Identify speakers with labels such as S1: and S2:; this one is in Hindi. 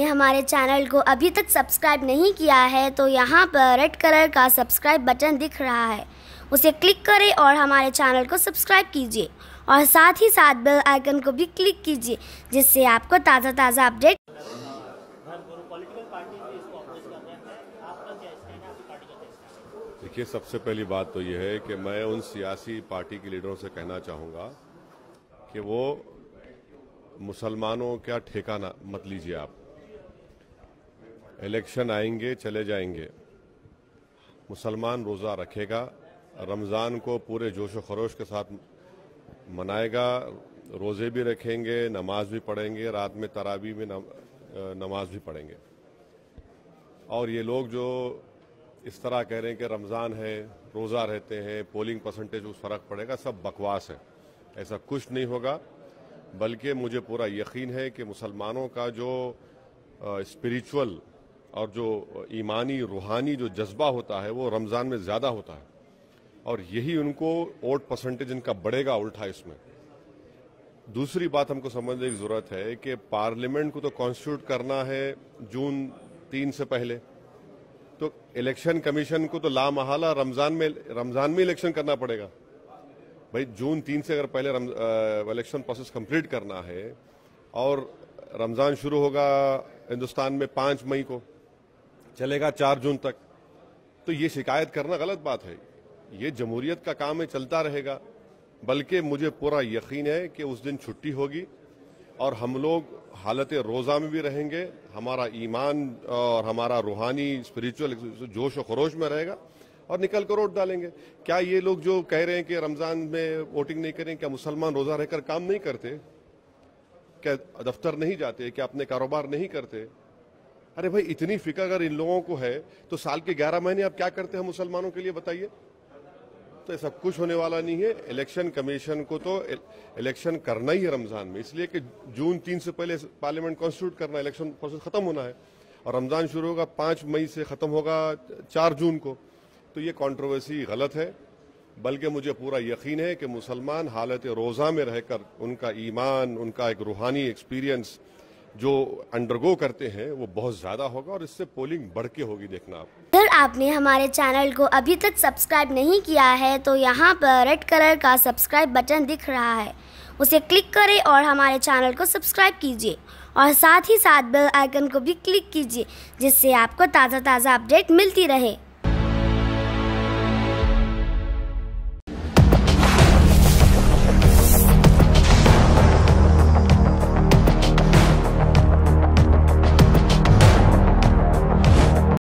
S1: हमारे चैनल को अभी तक सब्सक्राइब नहीं किया है तो यहाँ पर रेड कलर का सब्सक्राइब बटन दिख रहा है, उसे क्लिक करें और हमारे चैनल को सब्सक्राइब कीजिए और साथ ही साथ बेल आइकन को भी क्लिक कीजिए, जिससे आपको ताज़ा अपडेट।
S2: देखिए, सबसे पहली बात तो यह है कि मैं उन सियासी पार्टी के लीडरों से कहना चाहूँगा कि वो मुसलमानों का ठेका ना मत लीजिए। आप इलेक्शन आएंगे चले जाएंगे, मुसलमान रोज़ा रखेगा, रमज़ान को पूरे जोश व खरोश के साथ मनाएगा, रोज़े भी रखेंगे, नमाज भी पढ़ेंगे, रात में तरावी में नमाज भी पढ़ेंगे। और ये लोग जो इस तरह कह रहे हैं कि रमज़ान है, रोज़ा रहते हैं, पोलिंग परसेंटेज उस फ़र्क पड़ेगा, सब बकवास है। ऐसा कुछ नहीं होगा, बल्कि मुझे पूरा यकीन है कि मुसलमानों का जो स्पिरिचुअल और जो ईमानी रूहानी जो जज्बा होता है वो रमज़ान में ज़्यादा होता है, और यही उनको वोट परसेंटेज इनका बढ़ेगा उल्टा इसमें। दूसरी बात हमको समझने की ज़रूरत है कि पार्लियामेंट को तो कॉन्स्टिट्यूट करना है जून 3 से पहले, तो इलेक्शन कमीशन को तो लामहला रमज़ान में इलेक्शन करना पड़ेगा। भाई, जून 3 से अगर पहले इलेक्शन प्रोसेस कंप्लीट करना है और रमज़ान शुरू होगा हिंदुस्तान में 5 मई को, चलेगा 4 जून तक, तो ये शिकायत करना गलत बात है। ये जमहूरियत का काम है, चलता रहेगा। बल्कि मुझे पूरा यकीन है कि उस दिन छुट्टी होगी और हम लोग हालत रोज़ा में भी रहेंगे, हमारा ईमान और हमारा रूहानी स्पिरिचुअल जोश और खरोश में रहेगा और निकल कर वोट डालेंगे। क्या ये लोग जो कह रहे हैं कि रमज़ान में वोटिंग नहीं करें, क्या मुसलमान रोज़ा रहकर काम नहीं करते? क्या दफ्तर नहीं जाते? क्या अपने कारोबार नहीं करते? अरे भाई, इतनी फिक्र अगर इन लोगों को है तो साल के 11 महीने आप क्या करते हैं मुसलमानों के लिए, बताइए। तो ऐसा कुछ होने वाला नहीं है। इलेक्शन कमीशन को तो इलेक्शन करना ही है रमज़ान में, इसलिए कि जून 3 से पहले पार्लियामेंट कॉन्स्टिट्यूट करना, इलेक्शन प्रोसेस खत्म होना है और रमज़ान शुरू होगा 5 मई से, ख़त्म होगा 4 जून को। तो ये कंट्रोवर्सी गलत है, बल्कि मुझे पूरा यकीन है कि मुसलमान हालत रोज़ा में रहकर उनका ईमान, उनका एक रूहानी एक्सपीरियंस जो अंडरगो करते हैं वो बहुत ज़्यादा होगा और इससे पोलिंग बढ़ के होगी। देखना आप।
S1: अगर आपने हमारे चैनल को अभी तक सब्सक्राइब नहीं किया है तो यहाँ पर रेड कलर का सब्सक्राइब बटन दिख रहा है, उसे क्लिक करें और हमारे चैनल को सब्सक्राइब कीजिए और साथ ही साथ बेल आइकन को भी क्लिक कीजिए, जिससे आपको ताज़ा अपडेट मिलती रहे।